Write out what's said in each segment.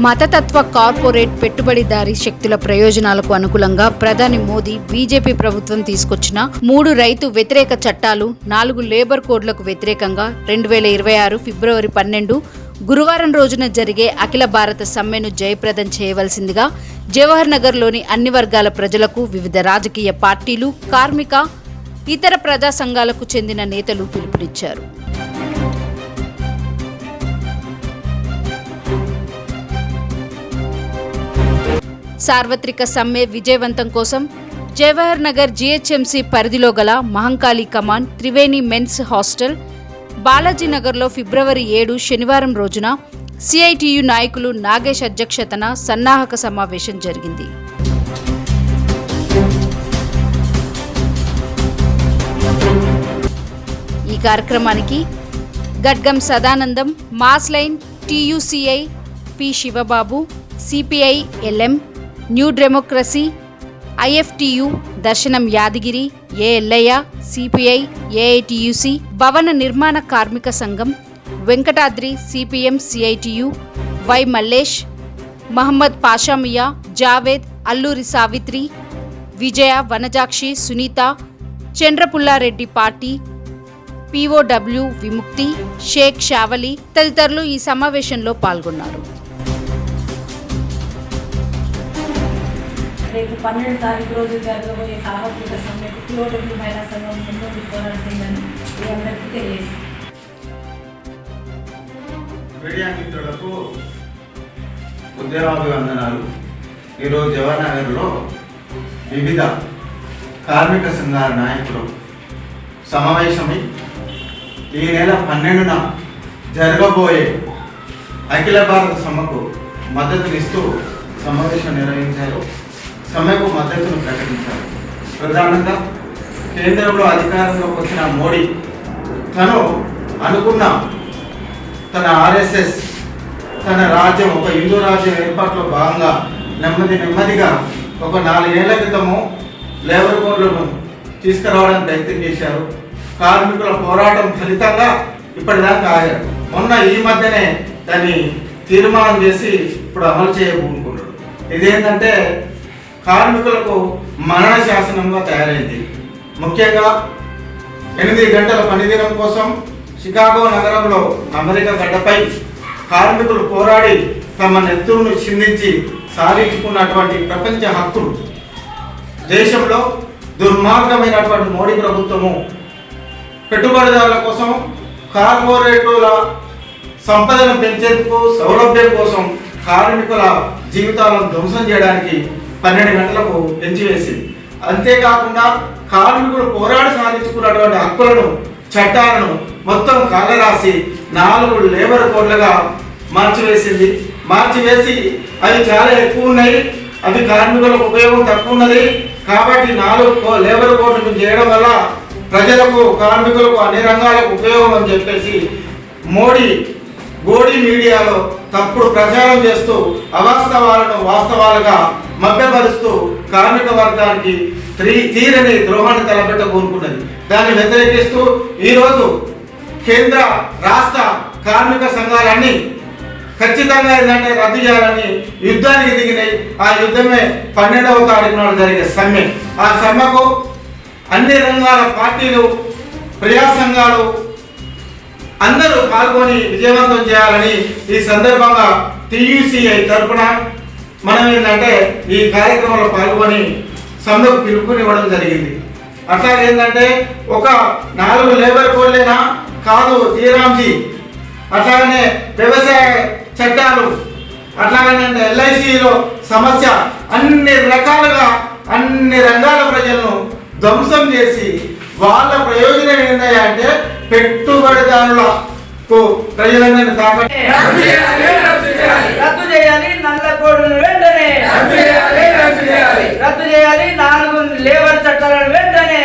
మతతత్వ కార్పొరేట్ పెట్టుబడిదారీ శక్తుల ప్రయోజనాలకు అనుకూలంగా ప్రధాని మోదీ బీజేపీ ప్రభుత్వం తీసుకొచ్చిన 3 రైతు వ్యతిరేక చట్టాలు, 4 లేబర్ కోడ్లకు వ్యతిరేకంగా 2026 ఫిబ్రవరి 12 గురువారం రోజున జరిగే అఖిల భారత సమ్మెను జయప్రదం చేయవలసిందిగా జవహర్ నగర్లోని అన్ని వర్గాల ప్రజలకు వివిధ రాజకీయ పార్టీలు, కార్మిక, ఇతర ప్రజా సంఘాలకు చెందిన నేతలు పిలుపునిచ్చారు. సార్వత్రిక సమ్మె విజయవంతం కోసం జవహర్ నగర్ జీహెచ్ఎంసీ పరిధిలో గల మహంకాళి కమాన్, త్రివేణి మెన్స్ హాస్టల్, బాలాజీ నగర్లో ఫిబ్రవరి 7 శనివారం రోజున సిఐటియు నాయకులు నాగేష్ అధ్యక్షతన సన్నాహక సమావేశం జరిగింది. ఈ కార్యక్రమానికి Gadgam Sadanandam, Mass Line, TUCI, P Sivababu, CPI ఎల్ఎం, New Democracy, IFTU, Darshanam Yadagiri, ఏఎల్ఐయ, సిపిఐ, ఏఐటియుసి, భవన నిర్మాణ కార్మిక సంఘం, Venkatadri, CPM, CITU, Y Mallesh, Mohammad Pashamiya, Javed, Alluri Savitri, Vijaya, Vanajakshi, Sunitha, Chandrapullareddy party, POW విముక్తి, షేక్ షావలి తదితరులు ఈ సమావేశంలో పాల్గొన్నారు. రేపు 12 తారీఖు రోజు జరగబోయే సార్వత్రిక సమ్మెకు పిఓడబ్ల్యూ మహిళా సంఘం ముందు పోరాడుతుందని మీ అందరికీ తెలియజేస్తాం. మీడియా మిత్రులకు ఉద్యోగాభివందనాలు. ఈరోజు జవహర్ నగర్లో వివిధ కార్మిక సంఘాల నాయకులు సమావేశమై ఈ నెల 12న జరగబోయే అఖిల భారత సమ్మెకు మద్దతునిస్తూ సమావేశం నిర్వహించారు. సమ్మెకు మద్దతును ప్రకటించారు. ప్రధానంగా కేంద్రంలో అధికారంలోకి వచ్చిన మోడీ తను అనుకున్న తన ఆర్ఎస్ఎస్, తన రాజ్యం, ఒక హిందూ రాజ్యం ఏర్పాటులో భాగంగా నెమ్మదిగా ఒక 4 ఏళ్ల క్రితము లేబర్ కోడ్లను తీసుకురావడానికి ప్రయత్నం చేశారు. కార్మికుల పోరాటం ఫలితంగా ఇప్పటిదాకా ఆగారు. మొన్న ఈ మధ్యనే దాన్ని తీర్మానం చేసి ఇప్పుడు అమలు చేయబోనుకున్నాడు. ఇదేంటంటే కార్మికులకు మరణ శాసనంగా తయారైంది. ముఖ్యంగా 8 గంటల పనిదినం కోసం షికాగో నగరంలో అమెరికా గడ్డపై కార్మికులు పోరాడి తమ నెత్తురును చిందించి సాధించుకున్నటువంటి ప్రపంచ హక్కులు దేశంలో దుర్మార్గమైనటువంటి మోడీ ప్రభుత్వము పెట్టుబడిదారుల కోసం, కార్పొరేటుల సంపదను పెంచేందుకు, సౌలభ్యం కోసం కార్మికుల జీవితాలను ధ్వంసం చేయడానికి 12 గంటలకు పెంచివేసింది. అంతేకాకుండా కార్మికులు పోరాడి సాధించుకున్నటువంటి హక్కులను, చట్టాలను మొత్తం కాలరాసి 4 లేబర్ కోడ్లుగా మార్చివేసి అవి చాలా ఎక్కువ ఉన్నాయి, అవి కార్మికులకు ఉపయోగం తక్కువ ఉన్నది కాబట్టి 4 లేబర్ కోడ్లు చేయడం వల్ల ప్రజలకు, కార్మికులకు, అన్ని రంగాలకు ఉపయోగం అని చెప్పేసి మోడీ మీడియాలో తప్పుడు ప్రచారం చేస్తూ అవాస్తవాలను వాస్తవాలుగా మభ్యపరుస్తూ కార్మిక వర్గానికి తీరని ద్రోహాన్ని తలపెట్టబోనుకున్నది. దాన్ని వ్యతిరేకిస్తూ ఈరోజు కేంద్ర రాష్ట్ర కార్మిక సంఘాలన్నీ ఖచ్చితంగా ఏంటంటే రద్దు చేయాలని యుద్ధానికి దిగినాయి. ఆ యుద్ధమే 12వ తారీఖు నాడు జరిగే సమ్మె. ఆ సమ్మెకు అన్ని రంగాల పార్టీలు, ప్రజా సంఘాలు అందరూ పాల్గొని విజయవంతం చేయాలని ఈ సందర్భంగా టీయూసీఐ తరఫున మనం ఏంటంటే ఈ కార్యక్రమంలో పాల్గొని సమ్మెకు పిలుపునివ్వడం జరిగింది. అట్లా ఏంటంటే ఒక 4 లేబర్ కోడ్లేనా కాదు, జీరాంజీ, అట్లాగనే వ్యవసాయ చట్టాలు, అట్లాగనే ఎల్ఐసిలో సమస్య, అన్ని రకాలుగా అన్ని రంగాల ప్రజలను ధ్వంసం చేసి వాళ్ళ ప్రయోజనం ఏంటంటే పెట్టుబడిదారులకు ప్రజలందరినీ తాకట్టు రద్దు చేయాలి, నల్ల కోడ్లను వెంటనే రద్దు చేయాలి, 4 లేబర్ చట్టాలను వెంటనే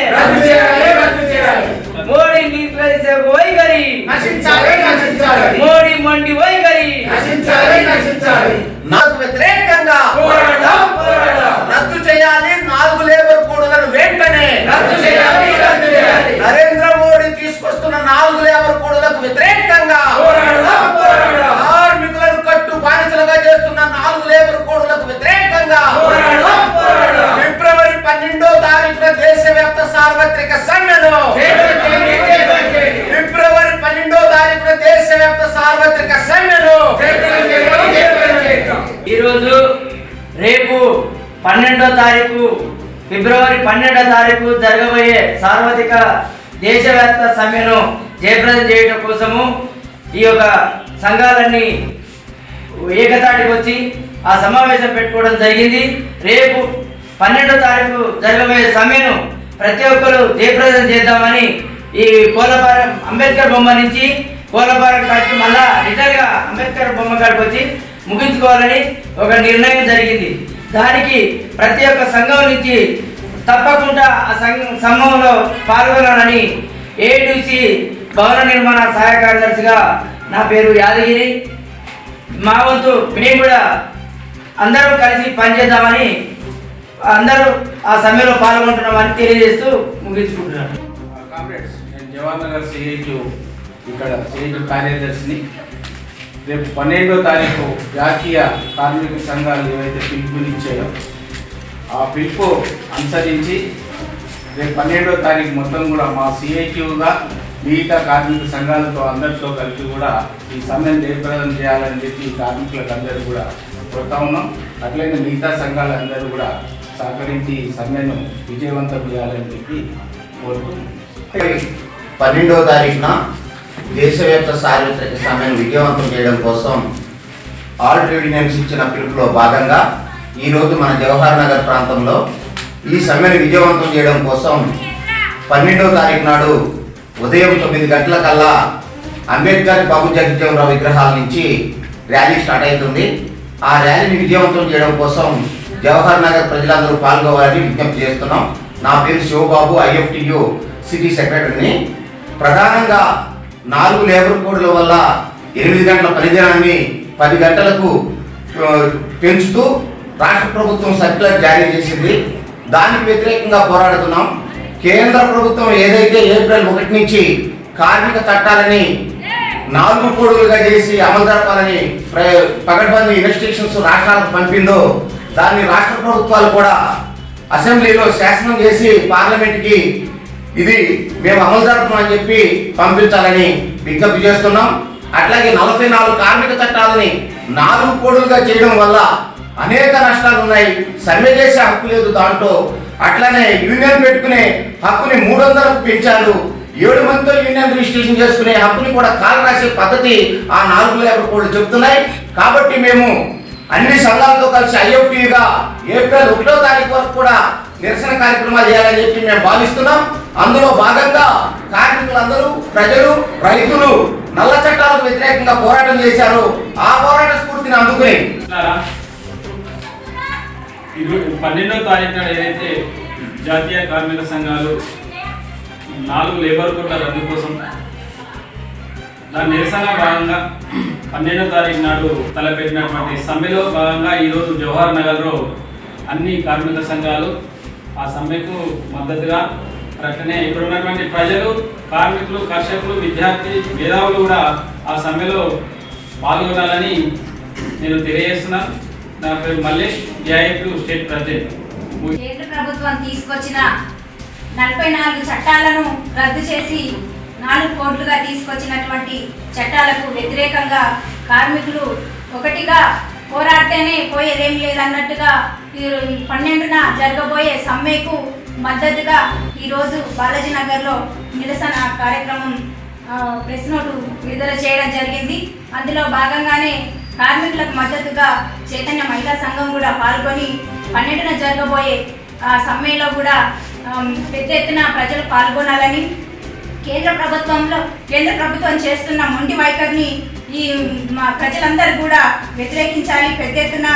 మోడీ నిగ్రహించే వైఖరి మోడీ మొండి వైఖరి నాకు వ్యతిరేకంగా రద్దు చేయాలి, 4 లేబర్ కోడ్లను వెంటనే నరేంద్ర మోడీ తీసుకొస్తున్న 4 లేబర్ కోడ్లకు వ్యతిరేకంగా కార్మికులను కట్టు బానిసలుగా చేస్తున్న రేపు 12వ తారీఖు ఫిబ్రవరి 12వ తారీఖు జరగబోయే సార్వత్రిక దేశవ్యాప్త సమ్మెను జయప్రదం చేయడం కోసము ఈ యొక్క సంఘాలన్నీ ఏకతాటికి వచ్చి ఆ సమావేశం పెట్టుకోవడం జరిగింది. రేపు 12వ తారీఖు జరగబోయే సమ్మెను ప్రతి ఒక్కరు జయప్రదం చేద్దామని ఈ కోలపారం అంబేద్కర్ బొమ్మ నుంచి కోలపారం కాడికి మళ్ళా రిటర్న్గా అంబేద్కర్ బొమ్మ కాడికి వచ్చి ముగించుకోవాలని ఒక నిర్ణయం జరిగింది. దానికి ప్రతి ఒక్క సంఘం నుంచి తప్పకుండా ఆ సంఘంలో పాల్గొనాలని ఏఐటీసీ భవన నిర్మాణ సహాయ కార్యదర్శిగా నా పేరు యాదగిరి. మా వంతు మేము కూడా అందరూ కలిసి పనిచేద్దామని అందరూ ఆ సమ్మెలో పాల్గొంటున్నామని తెలియజేస్తూ ముగించుకుంటున్నాను. కామ్రేడ్స్, నేను జవహర్ నగర్ సిఐటి ఇక్కడ సిఐటి కార్యదర్శిని. రేపు 12వ తారీఖు జాతీయ కార్మిక సంఘాలు ఏవైతే పిలుపునిచ్చాయో ఆ పిలుపు అనుసరించి రేపు 12వ తారీఖు మొత్తం కూడా మా సిఐటిగా మిగతా కార్మిక సంఘాలతో అందరితో కలిసి కూడా ఈ సమ్మెను జయప్రదం చేయాలని చెప్పి కార్మికులకు అందరూ కూడా కోరుతా ఉన్నాం. అట్లయితే మిగతా సంఘాలందరూ కూడా సహకరించి ఈ సమ్మెను విజయవంతం చేయాలని చెప్పి కోరుతున్నాం. 12వ తారీఖున దేశవ్యాప్త సార్వత్రిక సమ్మెను విజయవంతం చేయడం కోసం ఆల్ ట్రేడ్ యూనియన్స్ ఇచ్చిన పిలుపులో భాగంగా ఈరోజు మన జవహర్ నగర్ ప్రాంతంలో ఈ సమ్మెను విజయవంతం చేయడం కోసం 12వ తారీఖు నాడు ఉదయం 9 గంటల కల్లా అంబేద్కర్ బాబు జగజ్జీవన్ విగ్రహాల నుంచి ర్యాలీ స్టార్ట్ అవుతుంది. ఆ ర్యాలీని విజయవంతం చేయడం కోసం జవహర్ నగర్ ప్రజలందరూ పాల్గొవాలని విజ్ఞప్తి చేస్తున్నాం. నా పేరు శివబాబు, IFTU సిటీ సెక్రటరీని. ప్రధానంగా 4 లేబర్ కోడ్ల వల్ల 8 గంటల పనిదినాన్ని 10 గంటలకు పెంచుతూ రాష్ట్ర ప్రభుత్వం సర్క్యులర్ జారీ చేసింది. దానికి వ్యతిరేకంగా పోరాడుతున్నాం. కేంద్ర ప్రభుత్వం ఏదైతే ఏప్రిల్ 1 నుంచి కార్మిక చట్టాలని 4 కోడులుగా చేసి అమలు జరపాలని పకడ్బందీ ఇన్స్ట్రక్షన్స్ రాష్ట్రాలకు పంపిందో దాన్ని రాష్ట్ర ప్రభుత్వాలు కూడా అసెంబ్లీలో శాసనం చేసి పార్లమెంట్కి ఇది మేము అమలు జరుపుతామని చెప్పి పంపించాలని విజ్ఞప్తి చేస్తున్నాం. అట్లాగే 44 కార్మిక చట్టాలని 4 కోడులుగా చేయడం వల్ల అనేక నష్టాలు ఉన్నాయి. సమ్మె చేసే హక్కు లేదు దాంట్లో. అట్లానే యూనియన్ పెట్టుకునే హక్కుని 300కు పెంచారు. 7 మందితో యూనియన్ రిజిస్ట్రేషన్ చేసుకునే హక్కుని కూడా కాలు రాసే పద్ధతి ఆ 4 లేబర్ కోడ్లు చెప్తున్నాయి. కాబట్టి మేము అన్ని సంఘాలతో కలిసి IFTగా ఏప్రిల్ 1వ తారీఖు వరకు కూడా నిరసన కార్యక్రమాలు చేయాలని చెప్పి మేము భావిస్తున్నాం. అందులో భాగంగా కార్మికులందరూ, ప్రజలు, రైతులు నల్ల చట్టాలకు వ్యతిరేకంగా పోరాటం చేశారు. ఆ పోరాట స్ఫూర్తిని అందుకుని 12వ తారీఖు నాడు ఏదైతే జాతీయ కార్మిక సంఘాలు 4 లేబర్ కోడ్ల రద్దు కోసం దాని నిరసన భాగంగా 12వ తారీఖు నాడు తలపెట్టినటువంటి సమ్మెలో భాగంగా ఈరోజు జవహర్ నగర్లో అన్ని కార్మిక సంఘాలు ఆ సమ్మెకు మద్దతుగా ప్రకటనే ఇక్కడ ఉన్నటువంటి ప్రజలు, కార్మికులు, కర్షకులు, విద్యార్థి, మేధావులు కూడా ఆ సమ్మెలో పాల్గొనాలని నేను తెలియజేస్తున్నాను. నా పేరు మల్లేష్, JIFU స్టేట్ ప్రెసిడెంట్. కేంద్ర ప్రభుత్వం తీసుకొచ్చిన 44 చట్టాలను రద్దు చేసి 4 కోట్లుగా తీసుకొచ్చినటువంటి చట్టాలకు వ్యతిరేకంగా కార్మికులు ఒకటిగా పోరాడితేనే పోయేదేం లేదన్నట్టుగా 12న జరగబోయే సమ్మెకు మద్దతుగా ఈరోజు బాలాజీ నగర్లో నిరసన కార్యక్రమం ప్రెస్ నోటు విడుదల చేయడం జరిగింది. అందులో భాగంగానే కార్మికులకు మద్దతుగా చైతన్య మహిళా సంఘం కూడా పాల్గొని 12న జరగబోయే సమ్మెలో కూడా పెద్ద ఎత్తున ప్రజలు పాల్గొనాలని, కేంద్ర ప్రభుత్వం చేస్తున్న మొండి వైఖరిని ఈ మా ప్రజలందరూ కూడా వ్యతిరేకించాలి. పెద్ద ఎత్తున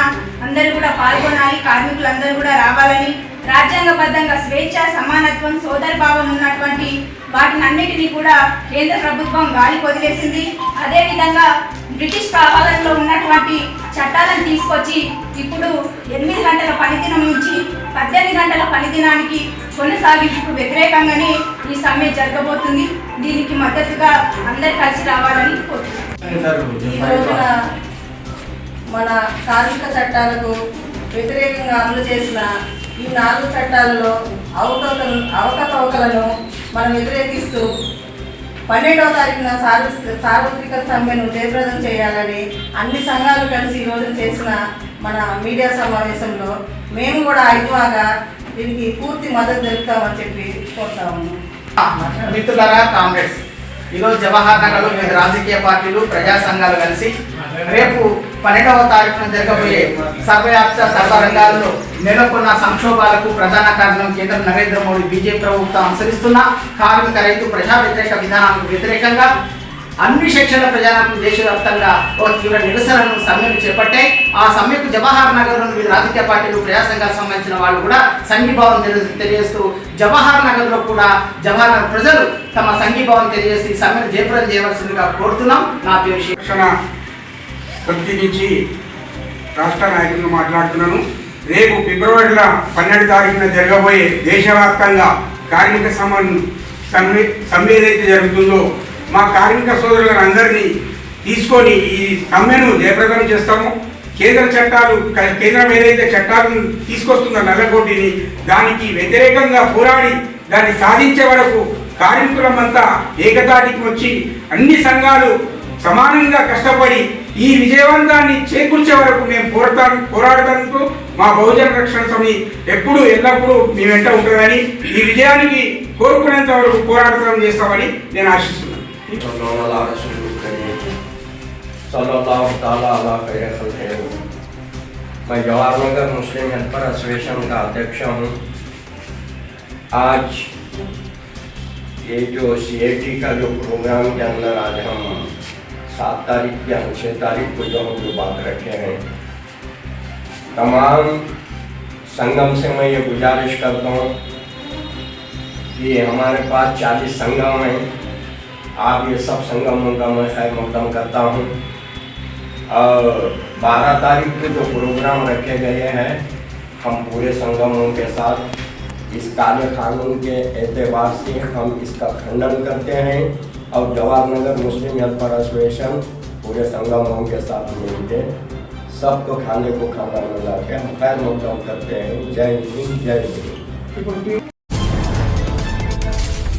అందరూ కూడా పాల్గొనాలి. కార్మికులందరూ కూడా రావాలని, రాజ్యాంగబద్ధంగా స్వేచ్ఛ, సమానత్వం, సోదరభావం ఉన్నటువంటి వాటిని అన్నిటినీ కూడా కేంద్ర ప్రభుత్వం గాలి వదిలేసింది. అదేవిధంగా బ్రిటిష్ కాలంలో ఉన్నటువంటి చట్టాలను తీసుకొచ్చి ఇప్పుడు 8 గంటల పనిదినం నుంచి 18 గంటల పనిదినానికి కొనసాగింపుకు వ్యతిరేకంగానే ఈ సమ్మె జరగబోతుంది. దీనికి మద్దతుగా అందరు కలిసి రావాలని కోరుతున్నాను. ఈ రోజున మన కార్మిక చట్టాలకు వ్యతిరేకంగా అమలు చేసిన ఈ 4 చట్టాలలో అవకతవకలను మనం వ్యతిరేకిస్తూ 12వ తారీఖున సార్వత్రిక సమ్మెను జయప్రదం చేయాలని అన్ని సంఘాలు కలిసి ఈరోజు చేసిన మన మీడియా సమావేశంలో మేము కూడా అయిపోగా దీనికి పూర్తి మద్దతు తెలుపుతామని చెప్పి కోరుతా ఉన్నాం. మిత్రులారా, కామ్రేడ్స్, ఈరోజు జవహర్ నగర్లో వివిధ రాజకీయ పార్టీలు, ప్రజా సంఘాలు కలిసి రేపు 12వ తారీఖున జరగబోయే సర్వవ్యాప్త సర్వరంగాల్లో నెలకొన్న సంక్షోభాలకు ప్రధాన కారణం కేంద్ర నరేంద్ర మోడీ బీజేపీ ప్రభుత్వం అనుసరిస్తున్న కార్మిక రైతు ప్రజా వ్యతిరేక విధానాలకు వ్యతిరేకంగా అన్ని సెక్షన్ల ప్రజానికి దేశవ్యాప్తంగా ఒక తీవ్ర నిరసనను సమ్మెను చేపట్టాయి. ఆ సమ్మెకు జవహర్ నగర్లోని వివిధ రాజకీయ పార్టీలు, ప్రజా సంఘాలకు సంబంధించిన వాళ్ళు కూడా సంఘీభావం తెలియజేస్తూ జవహర్ నగర్లో కూడా జవహర్ నగర్ ప్రజలు తమ సంఘీభావం తెలియజేసి ఈ సమ్మెను జయప్రదం చేయవలసిందిగా కోరుతున్నాం. నా పేరు శిక్షణ వ్యక్తి నుంచి రాష్ట్ర నాయకులను మాట్లాడుతున్నాను. రేపు ఫిబ్రవరి 12 తారీఖున జరగబోయే దేశవ్యాప్తంగా కార్మిక సమ్మె ఏదైతే జరుగుతుందో మా కార్మిక సోదరులను అందరినీ తీసుకొని ఈ సమ్మెను జయప్రదం చేస్తాము. కేంద్రం ఏదైతే చట్టాలను తీసుకొస్తుందో నల్లకోటిని, దానికి వ్యతిరేకంగా పోరాడి దాన్ని సాధించే వరకు కార్మికులమంతా ఏకతాటికి వచ్చి అన్ని సంఘాలు సమానంగా కష్టపడి ఈ విజయవంతాన్ని చేకూర్చే వరకు మేము పోరాడటానికి మా బహుజన రక్షణ సమితి ఎప్పుడు ఎల్లప్పుడూ మీ వెంట ఉంటుందని, ఈ విజయానికి కోరుకునేంత వరకు పోరాటం చేస్తామని నేను ఆశిస్తున్నాను. मैं जवाहर नगर मुस्लिम हेल्पर एसोसिएशन का अध्यक्ष हूँ। आज ये जो CAT का जो प्रोग्राम के अंदर आज हम 7 तारीख या 6 तारीख को जो हम बात रखे हैं, तमाम संगम से मैं ये गुजारिश करता हूँ कि हमारे पास 40 संगम हैं। आप ये सब संगमों का मैं खैर मकदम करता हूँ। और 12 तारीख को जो प्रोग्राम रखे गए हैं, हम पूरे संगमों के साथ इस काले कानून के एतबार से हम इसका खंडन करते हैं और जवाहर नगर मुस्लिम हेल्पर एसोसिएशन पूरे संगमों के साथ मिलकर सबको खाने को खाना मिला के हम खैर मकदम करते हैं। जय हिंद, जय हिंद।